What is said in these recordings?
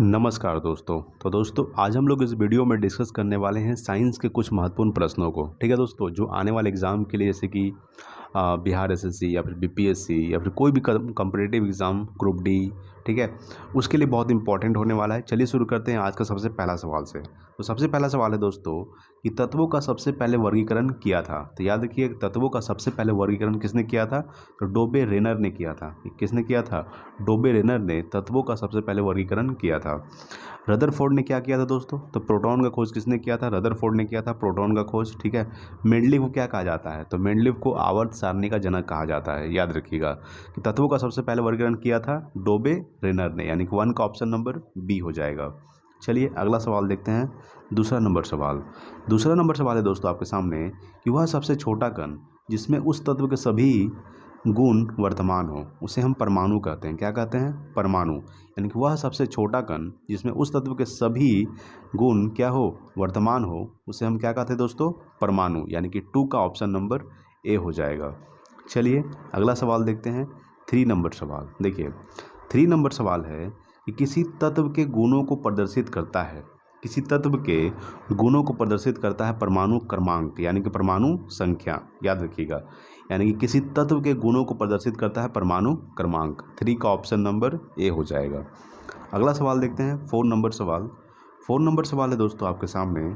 नमस्कार दोस्तों। तो दोस्तों आज हम लोग इस वीडियो में डिस्कस करने वाले हैं साइंस के कुछ महत्वपूर्ण प्रश्नों को। ठीक है दोस्तों, जो आने वाले एग्ज़ाम के लिए जैसे कि बिहार एसएससी या फिर बीपीएससी या फिर कोई भी कॉम्पिटिटिव एग्ज़ाम ग्रुप डी, ठीक है, उसके लिए बहुत इंपॉर्टेंट होने वाला है। चलिए शुरू करते हैं आज का सबसे पहला सवाल से। तो सबसे पहला सवाल है दोस्तों कि तत्वों का सबसे पहले वर्गीकरण किया था। तो याद रखिए, तत्वों का सबसे पहले वर्गीकरण किसने किया था? तो डोबे रेनर ने किया था। किसने किया था? डोबे रेनर ने तत्वों का सबसे पहले वर्गीकरण किया था। रदरफोर्ड ने क्या किया था दोस्तों? तो प्रोटॉन का खोज किसने किया था? रदरफोर्ड ने किया था प्रोटॉन का खोज। ठीक है। मेंडलीव को क्या कहा जाता है? तो मेंडलीव को आवर्त सारणी का जनक कहा जाता है। याद रखिएगा कि तत्वों का सबसे पहले वर्गीकरण किया था डोबे रेनर ने, यानी कि 1 का ऑप्शन नंबर बी हो जाएगा। चलिए अगला सवाल देखते हैं। दूसरा नंबर सवाल है दोस्तों आपके सामने कि वह सबसे छोटा कण जिसमें उस तत्व के सभी गुण वर्तमान हो उसे हम परमाणु कहते हैं। क्या कहते हैं? परमाणु। यानी कि वह सबसे छोटा कण जिसमें उस तत्व के सभी गुण क्या हो? वर्तमान हो, उसे हम क्या कहते हैं दोस्तों? परमाणु। यानी कि 2 का ऑप्शन नंबर ए हो जाएगा। चलिए अगला सवाल देखते हैं। 3 नंबर सवाल देखिए। 3 नंबर सवाल है कि किसी तत्व के गुणों को प्रदर्शित करता है, किसी तत्व के गुणों को प्रदर्शित करता है परमाणु क्रमांक, यानी कि परमाणु संख्या। याद रखिएगा, यानी कि किसी तत्व के गुणों को प्रदर्शित करता है परमाणु क्रमांक। 3 का ऑप्शन नंबर ए हो जाएगा। अगला सवाल देखते हैं। 4 नंबर सवाल। 4 नंबर सवाल है दोस्तों आपके सामने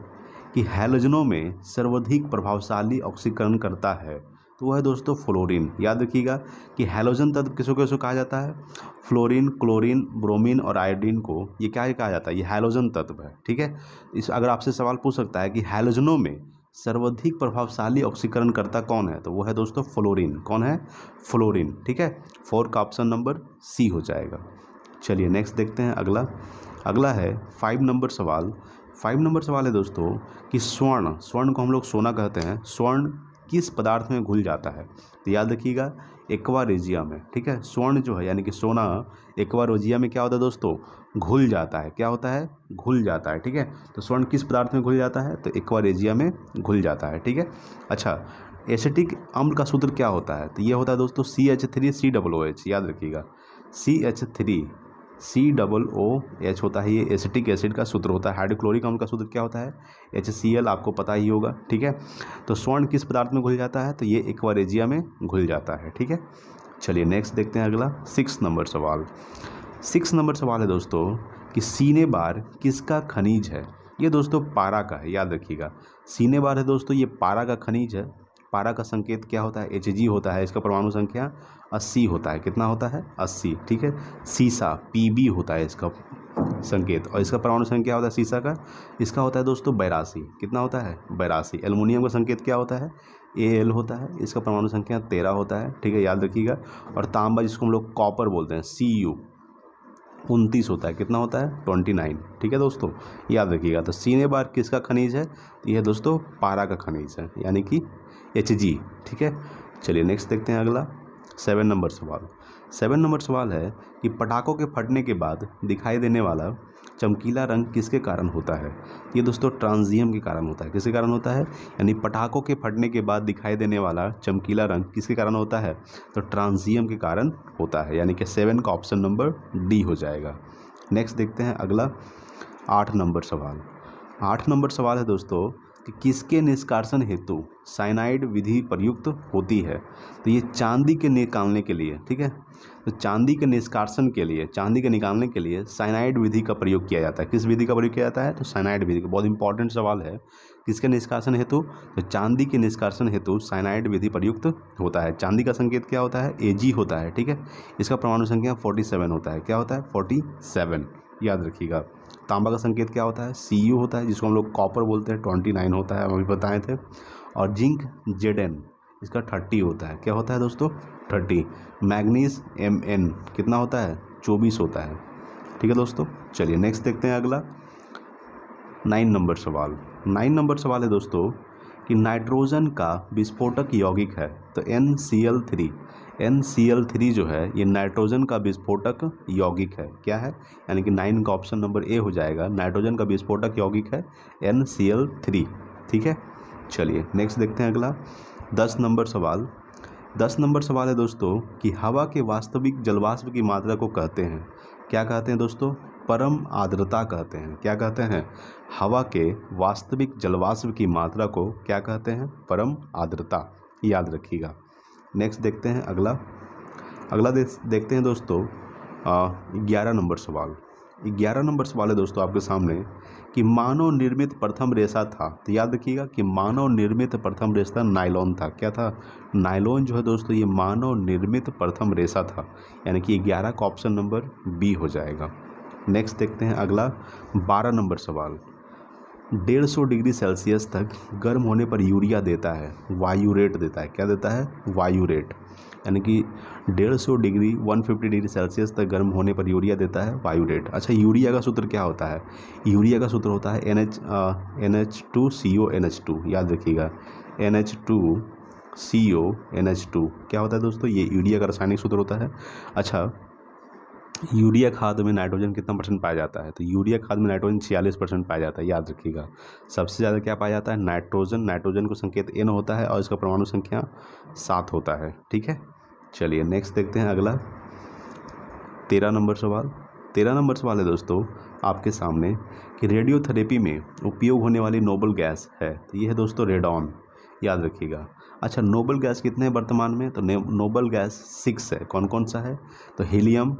कि हैलोजनों में सर्वाधिक प्रभावशाली ऑक्सीकरण करता है, तो वह है दोस्तों फ्लोरीन। याद रखिएगा कि हैलोजन तत्व किसको किसको कहा जाता है? फ्लोरीन, क्लोरीन, ब्रोमीन और आयोडीन को ये क्या कहा जाता है? ये हैलोजन तत्व है। ठीक है। इस अगर आपसे सवाल पूछ सकता है कि हैलोजनों में सर्वाधिक प्रभावशाली ऑक्सीकरण करता कौन है, तो वो है दोस्तों फ्लोरीन। कौन है? फ्लोरीन। ठीक है। 4 का ऑप्शन नंबर सी हो जाएगा। चलिए नेक्स्ट देखते हैं। अगला है 5 नंबर सवाल। 5 नंबर सवाल है दोस्तों कि स्वर्ण को हम लोग सोना कहते हैं, स्वर्ण किस पदार्थ में घुल जाता है? तो याद रखिएगा एक्वा रेजिया में। ठीक है। स्वर्ण जो है यानी कि सोना एक्वा रेजिया में क्या होता है दोस्तों? घुल जाता है। क्या होता है? घुल जाता है। ठीक है। तो स्वर्ण किस पदार्थ में घुल जाता है? तो एक्वा रेजिया में घुल जाता है। ठीक है। अच्छा, एसिटिक अम्ल का सूत्र क्या होता है? तो ये होता है दोस्तों CH3COOH। याद रखिएगा CH3COOH होता है, ये एसिटिक एसिड का सूत्र होता है। हाइड्रोक्लोरिक अम्ल का सूत्र क्या होता है? HCl, आपको पता ही होगा। ठीक है। तो स्वर्ण किस पदार्थ में घुल जाता है? तो ये एक्वा रेजिया में घुल जाता है। ठीक है। चलिए नेक्स्ट देखते हैं। अगला 6 नंबर सवाल। 6 नंबर सवाल है दोस्तों कि सीने बार किसका खनिज है? ये दोस्तों पारा का है। याद रखिएगा सीने बार है दोस्तों, ये पारा का खनिज है। पारा का संकेत क्या होता है? Hg होता है। इसका परमाणु संख्या 80 होता है। कितना होता है? 80। ठीक है। सीसा Pb होता है इसका संकेत, और इसका परमाणु संख्या होता है सीसा का, इसका होता है दोस्तों 82। कितना होता है? 82। एल्युमिनियम का संकेत क्या होता है? Al होता है। इसका परमाणु संख्या 13 होता है। ठीक है, याद रखिएगा। और तांबा जिसको हम लोग कॉपर बोलते हैं, Cu 29 होता है। कितना होता है? 29। ठीक है दोस्तों, याद रखिएगा। तो सीने बार किसका खनिज है? यह दोस्तों पारा का खनिज है, यानी कि Hg। ठीक है। चलिए नेक्स्ट देखते हैं। अगला 7 नंबर सवाल। 7 नंबर सवाल है कि पटाखों के फटने के बाद दिखाई देने वाला चमकीला रंग किसके कारण होता है? ये दोस्तों ट्रांजियम के कारण होता है। किसके कारण होता है? यानी पटाखों के फटने के बाद दिखाई देने वाला चमकीला रंग किसके कारण होता है? तो ट्रांजियम के कारण होता है, यानी कि 7 का ऑप्शन नंबर डी हो जाएगा। नेक्स्ट देखते हैं। अगला 8 नंबर सवाल। 8 नंबर सवाल है दोस्तों कि किसके निष्कासन हेतु साइनाइड विधि प्रयुक्त होती है? तो ये चांदी के निकालने के लिए। ठीक है। तो चांदी के निष्कासन के लिए, चांदी के निकालने के लिए साइनाइड विधि का प्रयोग किया जाता है। किस विधि का प्रयोग किया जाता है? तो साइनाइड विधि का। बहुत इंपॉर्टेंट सवाल है। किसके निष्कासन हेतु? तो चांदी के निष्कासन हेतु साइनाइड विधि प्रयुक्त होता है। चांदी का संकेत क्या होता है? Ag होता है। ठीक है। इसका परमाणु संख्या 47 होता है। क्या होता है? 47। याद रखिएगा। तांबा का संकेत क्या होता है? Cu होता है, जिसको हम लोग कॉपर बोलते हैं, 29 होता है, हम अभी बताए थे। और जिंक Zn, इसका 30 होता है। क्या होता है दोस्तों? 30। मैग्नीज Mn कितना होता है? 24 होता है। ठीक है दोस्तों। चलिए नेक्स्ट देखते हैं। अगला 9 नंबर सवाल। 9 नंबर सवाल है दोस्तों कि नाइट्रोजन का विस्फोटक यौगिक है। तो NCl3 जो है ये नाइट्रोजन का विस्फोटक यौगिक है। क्या है? यानी कि 9 का ऑप्शन नंबर ए हो जाएगा। नाइट्रोजन का विस्फोटक यौगिक है NCl3। ठीक है। चलिए नेक्स्ट देखते हैं। अगला 10 नंबर सवाल। 10 नंबर सवाल है दोस्तों कि हवा के वास्तविक जलवाष्प की मात्रा को कहते हैं। क्या कहते हैं दोस्तों? परम आर्द्रता कहते हैं। क्या कहते हैं? हवा के वास्तविक जलवाष्प की मात्रा को क्या कहते हैं? परम आर्द्रता। याद रखिएगा। नेक्स्ट देखते हैं अगला देखते हैं दोस्तों 11 नंबर सवाल। 11 नंबर सवाल है दोस्तों आपके सामने कि मानव निर्मित प्रथम रेशा था। तो याद रखिएगा कि मानव निर्मित प्रथम रेशा नायलॉन था। क्या था? नायलॉन जो है दोस्तों ये मानव निर्मित प्रथम रेशा था, यानी कि 11 का ऑप्शन नंबर बी हो जाएगा। नेक्स्ट देखते हैं अगला 12 नंबर सवाल। 150 डिग्री सेल्सियस तक गर्म होने पर यूरिया देता है, वायु रेट देता है। क्या देता है? वायु रेट। यानी कि 150 डिग्री 150 डिग्री सेल्सियस तक गर्म होने पर यूरिया देता है वायु रेट। अच्छा, यूरिया का सूत्र क्या होता है? यूरिया का सूत्र होता है NH2CONH2। याद रखिएगा, NH2CONH2 क्या होता है दोस्तों? ये यूरिया का रासायनिक सूत्र होता है। अच्छा, यूरिया खाद में नाइट्रोजन कितना परसेंट पाया जाता है? तो यूरिया खाद में नाइट्रोजन 46% पाया जाता है। याद रखिएगा, सबसे ज़्यादा क्या पाया जाता है? नाइट्रोजन। नाइट्रोजन को संकेत N होता है और इसका परमाणु संख्या 7 होता है। ठीक है, चलिए नेक्स्ट देखते हैं अगला 13 नंबर सवाल। 13 नंबर सवाल है दोस्तों आपके सामने कि रेडियोथेरेपी में उपयोग होने वाली नोबल गैस है। तो ये है दोस्तों रेडॉन। याद रखिएगा। अच्छा, नोबल गैस कितने हैं वर्तमान में? तो नोबल गैस 6 है। कौन कौन सा है? तो हीलियम,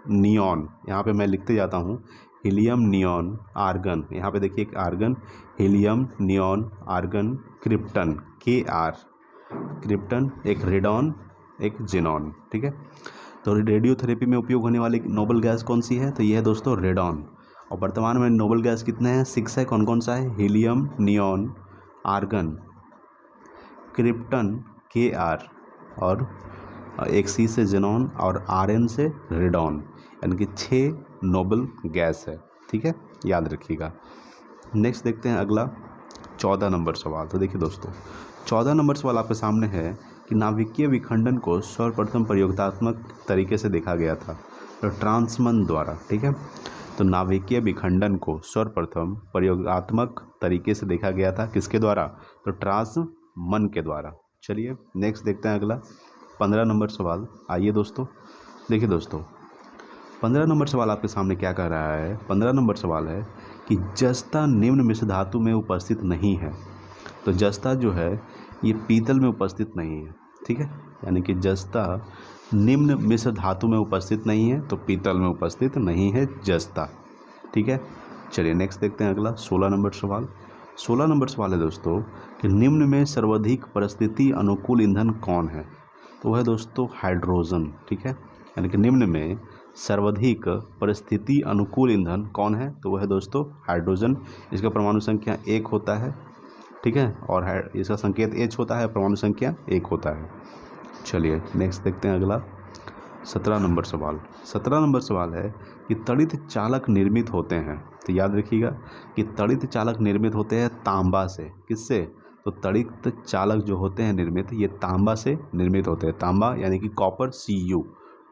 नियॉन, यहाँ पे मैं लिखते जाता हूँ, हीलियम, नियॉन, आर्गन। यहाँ पे देखिए एक argon, helium, neon, argon, krypton, KR, krypton, एक रेडॉन, एक जेनॉन। ठीक है, तो रेडियोथेरेपी में उपयोग होने वाली नोबल गैस कौन सी है? तो ये है दोस्तों रेडॉन। और वर्तमान में नोबल गैस कितने हैं? 6 है। कौन कौन सा है? Helium, neon, argon, krypton, KR, और एक C से जेनॉन और RN से रेडॉन, यानी कि 6 नोबल गैस है। ठीक है, याद रखिएगा। नेक्स्ट देखते हैं अगला 14 नंबर सवाल। तो देखिए दोस्तों 14 नंबर सवाल आपके सामने है कि नाभिकीय विखंडन को सर्वप्रथम प्रयोगात्मक तरीके से देखा गया था तो ट्रांसमन द्वारा। ठीक है, तो नाभिकीय विखंडन को सर्वप्रथम प्रयोगात्मक तरीके से देखा गया था किसके द्वारा? तो ट्रांसमन के द्वारा। चलिए नेक्स्ट देखते हैं अगला 15 नंबर सवाल। आइए दोस्तों, देखिए दोस्तों 15 नंबर सवाल आपके सामने क्या कह रहा है? 15 नंबर सवाल है कि जस्ता निम्न मिश्र धातु में उपस्थित नहीं है। तो जस्ता जो है ये पीतल में उपस्थित नहीं है। ठीक है, यानी कि जस्ता निम्न मिश्र धातु में उपस्थित नहीं है, तो पीतल में उपस्थित नहीं है जस्ता। ठीक है, चलिए नेक्स्ट देखते हैं अगला 16 नंबर सवाल। 16 नंबर सवाल है दोस्तों कि निम्न में सर्वाधिक परिस्थिति अनुकूल ईंधन कौन है? तो वह है दोस्तों हाइड्रोजन। ठीक है, यानी कि निम्न में सर्वाधिक परिस्थिति अनुकूल ईंधन कौन है? तो वह है दोस्तों हाइड्रोजन। इसका परमाणु संख्या 1 होता है। ठीक है, और इसका संकेत H होता है, परमाणु संख्या 1 होता है। चलिए नेक्स्ट देखते हैं अगला 17 नंबर सवाल। 17 नंबर सवाल है कि तड़ित चालक निर्मित होते हैं। तो याद रखिएगा कि तड़ित चालक निर्मित होते हैं तांबा से। किससे? तो तड़ित चालक जो होते हैं निर्मित, ये तांबा से निर्मित होते हैं। तांबा यानी कि कॉपर Cu।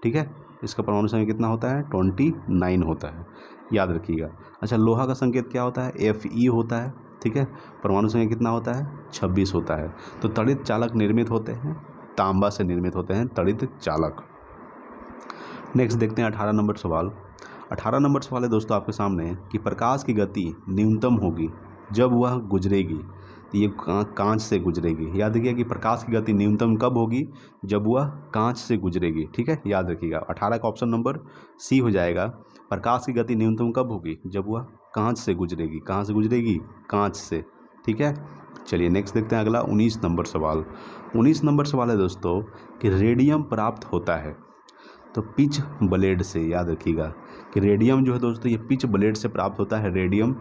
ठीक है, इसका परमाणु संख्या कितना होता है? 29 होता है। याद रखिएगा। अच्छा, लोहा का संकेत क्या होता है? Fe होता है। ठीक है, परमाणु संख्या कितना होता है? 26 होता है। तो तड़ित चालक निर्मित होते हैं तांबा से निर्मित होते हैं तड़ित चालक। नेक्स्ट देखते हैं 18 नंबर सवाल। 18 नंबर सवाल है दोस्तों आपके सामने कि प्रकाश की गति न्यूनतम होगी जब वह गुजरेगी। तो ये कांच से गुजरेगी। याद रखिएगा कि प्रकाश की गति न्यूनतम कब होगी? जब वह कांच से गुजरेगी। ठीक है, याद रखिएगा। 18 का ऑप्शन नंबर C हो जाएगा। प्रकाश की गति न्यूनतम कब होगी? जब वह कांच से गुजरेगी। कहाँ से गुजरेगी? कांच से। ठीक है, चलिए नेक्स्ट देखते हैं अगला 19 नंबर सवाल। 19 नंबर सवाल है दोस्तों कि रेडियम प्राप्त होता है तो पिच ब्लेड से। याद रखिएगा कि रेडियम जो है दोस्तों ये पिच ब्लेड से प्राप्त होता है रेडियम।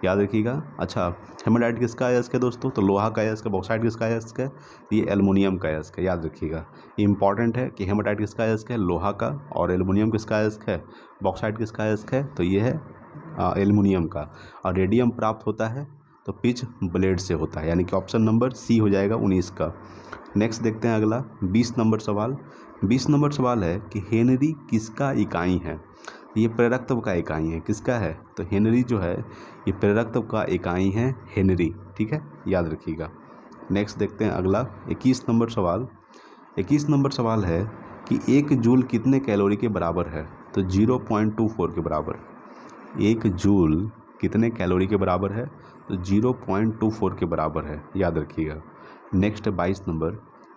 याद रखिएगा। अच्छा, हेमाटाइट किसका अयस्क है दोस्तों? तो लोहा का अयस्क है। बॉक्साइट किसका अयस्क है? ये एल्युमिनियम का अयस्क है। याद रखिएगा, ये इंपॉर्टेंट है कि हेमाटाइट किसका अयस्क है? लोहा का। और एल्युमिनियम किसका अयस्क है? बॉक्साइट किसका अयस्क है? तो ये है एल्युमिनियम का। और रेडियम प्राप्त होता है तो पिच ब्लेड से होता है, यानी कि ऑप्शन नंबर C हो जाएगा 19 का। नेक्स्ट देखते हैं अगला 20 नंबर सवाल। 20 नंबर सवाल है कि हेनरी किसका इकाई है? ये प्रेरकत्व का इकाई है। किसका है? तो हेनरी जो है ये प्रेरकत्व का इकाई है, हेनरी। ठीक है, याद रखिएगा। नेक्स्ट देखते हैं अगला 21 नंबर सवाल। 21 नंबर सवाल है कि 1 जूल कितने कैलोरी के बराबर है? तो 0.24 के बराबर। 1 जूल कितने कैलोरी के बराबर है? तो 0.24 के बराबर है, याद रखिएगा। नेक्स्ट 22 नंबर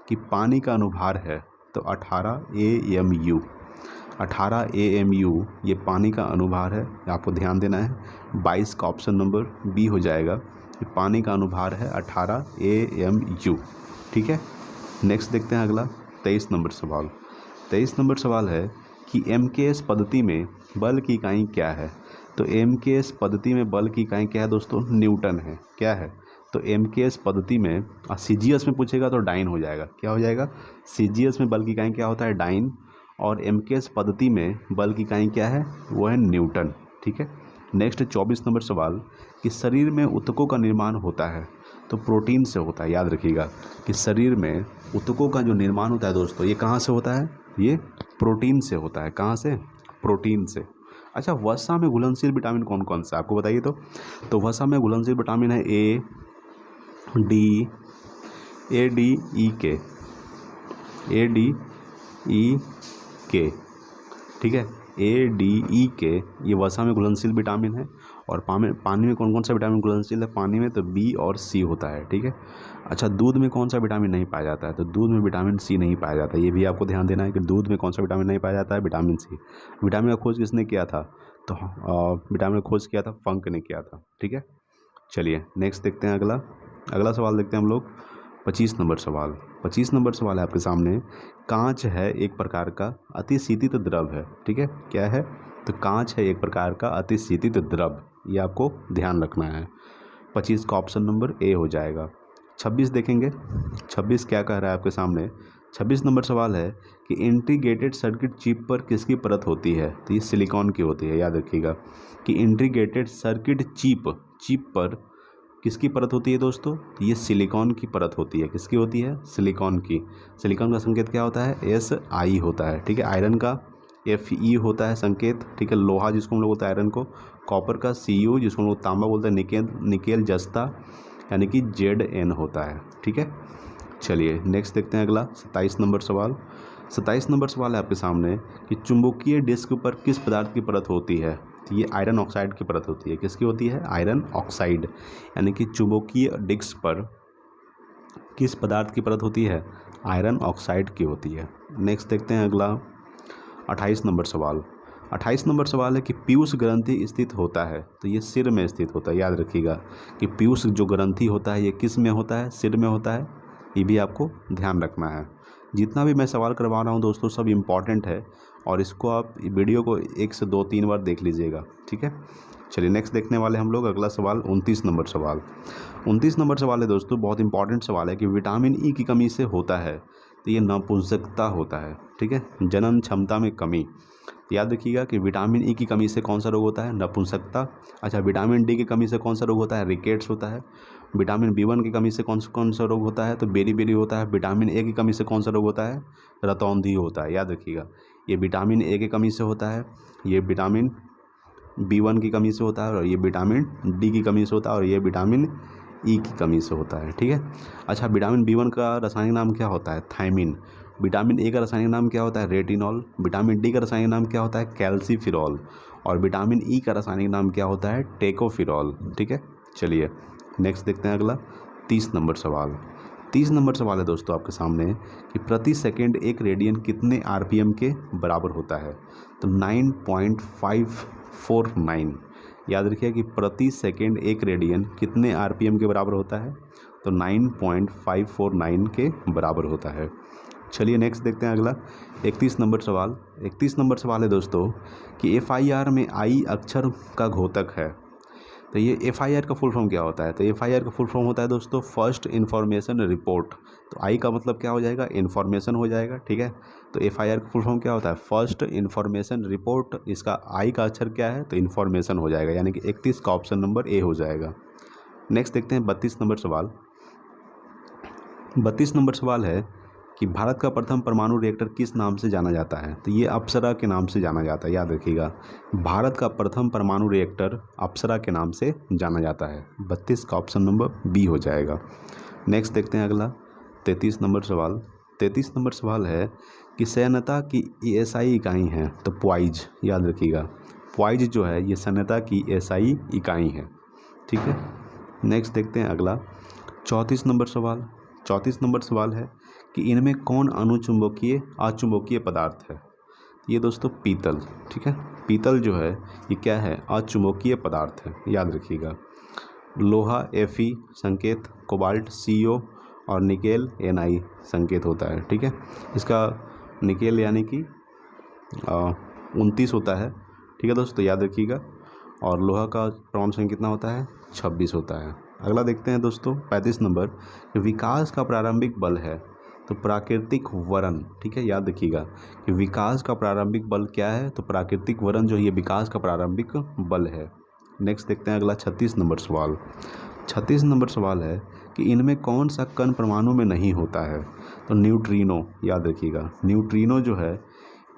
कि पानी का अनुभार है, तो 18 AMU। 18 AMU ये पानी का अनुभार है, आपको ध्यान देना है। 22 का ऑप्शन नंबर बी हो जाएगा कि पानी का अनुभार है 18 AMU। ठीक है, नेक्स्ट देखते हैं अगला 23 नंबर सवाल। 23 नंबर सवाल है कि MKS पद्धति में बल की इकाई क्या है? तो MKS पद्धति में बल की इकाई क्या है दोस्तों? न्यूटन है। क्या है? तो MKS पद्धति में CGS में पूछेगा तो डाइन हो जाएगा। क्या हो जाएगा? CGS में बल की इकाई क्या होता है? डाइन। और MKS पद्धति में बल की इकाई क्या है? वो है न्यूटन। ठीक है, नेक्स्ट 24 नंबर सवाल कि शरीर में ऊतकों का निर्माण होता है, तो प्रोटीन से होता है। याद रखिएगा कि शरीर में ऊतकों का जो निर्माण होता है दोस्तों, ये कहाँ से होता है? ये प्रोटीन से होता है। कहाँ से? प्रोटीन से। अच्छा, वसा में घुलनशील विटामिन कौन कौन सा आपको बताइए तो वसा में घुलनशील विटामिन है A, D, E, K। ठीक है, ADEK ये वसा में घुलनशील विटामिन है। और पानी में कौन कौन सा विटामिन घुलनशील है पानी में? तो B और C होता है। ठीक है, अच्छा, दूध में कौन सा विटामिन नहीं पाया जाता है? तो दूध में विटामिन C नहीं पाया जाता है। ये भी आपको ध्यान देना है कि दूध में कौन सा विटामिन नहीं पाया जाता है? Vitamin C। विटामिन का खोज किसने किया था? तो विटामिन का खोज किया था फंक ने किया था। ठीक है, चलिए नेक्स्ट देखते हैं अगला सवाल देखते हैं हम लोग। 25 नंबर सवाल। 25 नंबर सवाल है आपके सामने। कांच है एक प्रकार का अतिशीतित द्रव है। ठीक है, क्या है? तो कांच है एक प्रकार का अतिशीतित द्रव, ये आपको ध्यान रखना है। 25 का ऑप्शन नंबर ए हो जाएगा। 26 देखेंगे। 26 क्या कह रहा है आपके सामने? 26 नंबर सवाल है कि इंटीग्रेटेड सर्किट चिप पर किसकी परत होती है? तो ये सिलिकॉन की होती है। याद रखिएगा कि इंटीग्रेटेड सर्किट चिप पर किसकी परत होती है दोस्तों? तो ये सिलिकॉन की परत होती है। किसकी होती है? सिलिकॉन की। सिलिकॉन का संकेत क्या होता है? SI होता है। ठीक है, आयरन का FE होता है संकेत। ठीक है, लोहा जिसको हम लोग बोलते हैं आयरन को। कॉपर का CU जिसको हम लोग तांबा बोलते हैं निकेल जस्ता यानी कि ZN होता है। ठीक है, चलिए नेक्स्ट देखते हैं अगला 27 नंबर सवाल। 27 नंबर सवाल है आपके सामने कि चुंबकीय डिस्क पर किस पदार्थ की परत होती है? तो ये आयरन ऑक्साइड की परत होती है। किसकी होती है? Iron oxide. यानी कि चुंबकीय डिस्क पर किस पदार्थ की परत होती है? आयरन ऑक्साइड की होती है। नेक्स्ट देखते हैं अगला 28 नंबर सवाल। 28 नंबर सवाल है कि पीयूष ग्रंथि स्थित होता है, तो ये सिर में स्थित होता है। याद रखिएगा कि पीयूष जो ग्रंथि होता है ये किस में होता है? सिर में होता है। ये भी आपको ध्यान रखना है। जितना भी मैं सवाल करवा रहा हूँ दोस्तों सब इम्पॉर्टेंट है और इसको आप वीडियो को 1 से 2-3 बार देख लीजिएगा। ठीक है, चलिए नेक्स्ट देखने वाले हम लोग अगला सवाल 29 नंबर सवाल। 29 नंबर सवाल है दोस्तों, बहुत इंपॉर्टेंट सवाल है कि विटामिन ई की कमी से होता है, तो ये नपुंसकता होता है। ठीक है, जनन क्षमता में कमी। याद रखिएगा कि विटामिन ई की कमी से कौन सा रोग होता है? नपुंसकता। अच्छा, विटामिन डी की कमी से कौन सा रोग होता है? रिकेट्स होता है। विटामिन B1 की कमी से कौन सा रोग होता है? तो बेरी होता है। विटामिन ए की कमी से कौन सा रोग होता है? रतौंधी होता है। याद रखिएगा, ये विटामिन ए की कमी से होता है, ये विटामिन B1 की कमी से होता है, और ये विटामिन डी की कमी से होता है, और ये विटामिन ई की कमी से होता है। ठीक है, अच्छा, विटामिन B1 का रासायनिक नाम क्या होता है? थायमिन। विटामिन ए का रासायनिक नाम क्या होता है? रेटिनॉल। विटामिन डी का रासायनिक नाम क्या होता है? कैल्सीफिरॉल। और विटामिन ई का रासायनिक नाम क्या होता है? टेकोफिरॉल। ठीक है, चलिए नेक्स्ट देखते हैं अगला 30 नंबर सवाल। 30 नंबर सवाल है दोस्तों आपके सामने कि प्रति सेकंड एक रेडियन कितने RPM के बराबर होता है? तो 9.549। याद रखिए कि प्रति सेकंड एक रेडियन कितने RPM के बराबर होता है? तो 9.549 के बराबर होता है। चलिए नेक्स्ट देखते हैं अगला 31 नंबर सवाल। 31 नंबर सवाल है दोस्तों कि FIR में I अक्षर का घोतक है, तो ये FIR का फुल फॉर्म क्या होता है? तो FIR का फुल फॉर्म होता है दोस्तों फर्स्ट इन्फॉर्मेशन रिपोर्ट। तो आई का मतलब क्या हो जाएगा? इन्फॉर्मेशन हो जाएगा। ठीक है, तो FIR का फुल फॉर्म क्या होता है? First information report. इसका आई का अक्षर क्या है? तो इन्फॉर्मेशन हो जाएगा, यानी कि 31 का ऑप्शन नंबर ए हो जाएगा। नेक्स्ट देखते हैं 32 नंबर सवाल। 32 नंबर सवाल है कि भारत का प्रथम परमाणु रिएक्टर किस नाम से जाना जाता है? तो ये अप्सरा के नाम से जाना जाता है। याद रखिएगा, भारत का प्रथम परमाणु रिएक्टर अप्सरा के नाम से जाना जाता है। 32 का ऑप्शन नंबर बी हो जाएगा। नेक्स्ट देखते हैं अगला 33 नंबर सवाल। 33 नंबर सवाल है कि सैन्यता की SI इकाई हैं, तो पॉइज। याद रखिएगा, पॉइज जो है ये सन्यता की एसआई इकाई है। ठीक है, नेक्स्ट देखते हैं अगला 34 नंबर सवाल। 34 नंबर सवाल है कि इनमें कौन अनुचुंबकीय अचुंबकीय पदार्थ है। ये दोस्तों पीतल। ठीक है, पीतल जो है ये क्या है, अचुंबकीय पदार्थ है, याद रखिएगा। लोहा Fe संकेत, कोबाल्ट CO और निकेल Na संकेत होता है। ठीक है, इसका निकेल यानी कि 29 होता है। ठीक है दोस्तों, याद रखिएगा। और लोहा का परमाणु संख्या कितना होता है, 26 होता है। अगला देखते हैं दोस्तों 35 नंबर, विकास का प्रारंभिक बल है तो प्राकृतिक वरण। ठीक है, याद रखिएगा कि विकास का प्रारंभिक बल क्या है, तो प्राकृतिक वरण जो ये विकास का प्रारंभिक बल है। नेक्स्ट देखते हैं अगला 36 नंबर सवाल। 36 नंबर सवाल है कि इनमें कौन सा कण परमाणु में नहीं होता है, तो न्यूट्रिनो। याद रखिएगा, न्यूट्रिनो जो है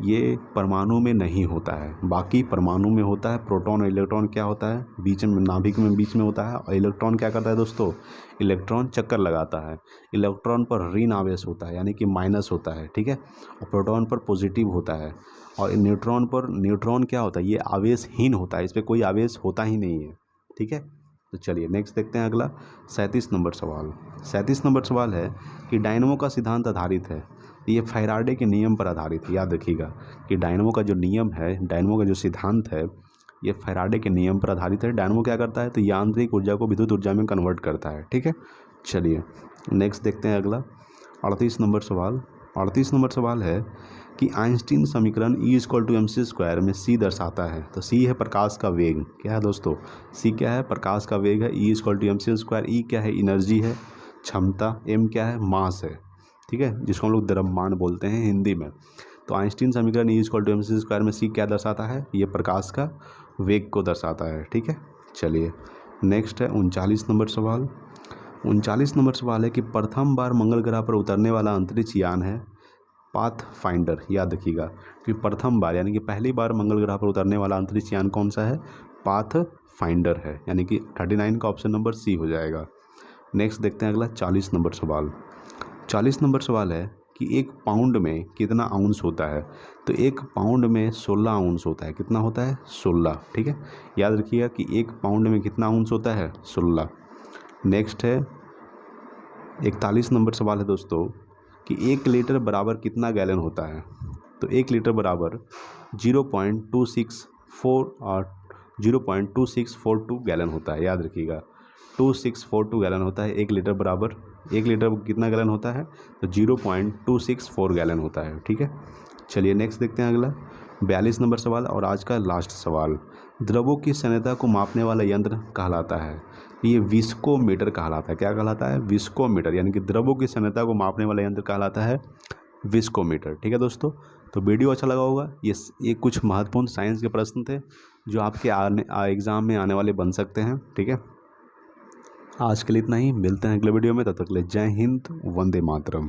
ये परमाणु में नहीं होता है, बाकी परमाणु में होता है। प्रोटॉन और इलेक्ट्रॉन क्या होता है, बीच में, नाभिक में बीच में होता है। और इलेक्ट्रॉन क्या करता है दोस्तों, इलेक्ट्रॉन चक्कर लगाता है। इलेक्ट्रॉन पर ऋण आवेश होता है यानी कि माइनस होता है। ठीक है, और प्रोटॉन पर पॉजिटिव होता है। और न्यूट्रॉन क्या होता है, ये आवेशहीन होता है, इस पर कोई आवेश होता ही नहीं है। ठीक है, तो चलिए नेक्स्ट देखते हैं अगला 37 नंबर सवाल। 37 नंबर सवाल है कि डायनमो का सिद्धांत आधारित है, ये फैराडे के नियम पर आधारित है। याद रखिएगा कि डायनमो का जो नियम है, डायनमो का जो सिद्धांत है, ये फैराडे के नियम पर आधारित है। डायनमो क्या करता है, तो यांत्रिक ऊर्जा को विद्युत ऊर्जा में कन्वर्ट करता है। ठीक है, चलिए नेक्स्ट देखते हैं अगला 38 नंबर सवाल। 38 नंबर सवाल है कि आइंस्टीन समीकरण E=mc² में c दर्शाता है। तो c है प्रकाश का वेग। क्या है दोस्तों, c क्या है, प्रकाश का वेग है। E=mc²। E क्या है, एनर्जी है, क्षमता। m क्या है, मास है। ठीक है, जिसको हम लोग द्रव्यमान बोलते हैं हिंदी में। तो आइंस्टीन समीकरण E=mc² में c क्या दर्शाता है, ये प्रकाश का वेग को दर्शाता है। ठीक है, चलिए नेक्स्ट है 39 नंबर सवाल। 39 नंबर सवाल है कि प्रथम बार मंगल ग्रह पर उतरने वाला अंतरिक्ष यान है पाथफाइंडर। याद रखिएगा कि प्रथम बार यानी कि पहली बार मंगल ग्रह पर उतरने वाला अंतरिक्ष यान कौन सा है, पाथफाइंडर है, यानी कि 39 का ऑप्शन नंबर सी हो जाएगा। नेक्स्ट देखते हैं अगला 40 नंबर सवाल। 40 नंबर सवाल है कि एक पाउंड में कितना आउंस होता है, तो एक पाउंड में 16 आउंस होता है। कितना होता है, 16। ठीक है, याद रखिएगा कि एक पाउंड में कितना आउंस होता है, 16। नेक्स्ट है 41 नंबर सवाल है दोस्तों कि 1 लीटर बराबर कितना गैलन होता है, तो 1 लीटर बराबर 0.2642 गैलन होता है। याद रखिएगा 2642 गैलन होता है 1 लीटर बराबर। 1 लीटर कितना गैलन होता है, तो 0.264 गैलन होता है। ठीक है, चलिए नेक्स्ट देखते हैं अगला 42 नंबर सवाल और आज का लास्ट सवाल। द्रवों की सन्यता को मापने वाला यंत्र कहलाता है, ये विस्कोमीटर कहलाता है। क्या कहलाता है, विस्कोमीटर, यानी कि द्रवों की सन्यता को मापने वाला यंत्र कहलाता है विस्कोमीटर। ठीक है दोस्तों, तो वीडियो अच्छा लगा होगा। ये कुछ महत्वपूर्ण साइंस के प्रश्न थे जो आपके एग्ज़ाम में आने वाले बन सकते हैं। ठीक है, आज के लिए इतना ही, मिलते हैं अगले वीडियो में, तब तक के लिए जय हिंद, वंदे मातरम।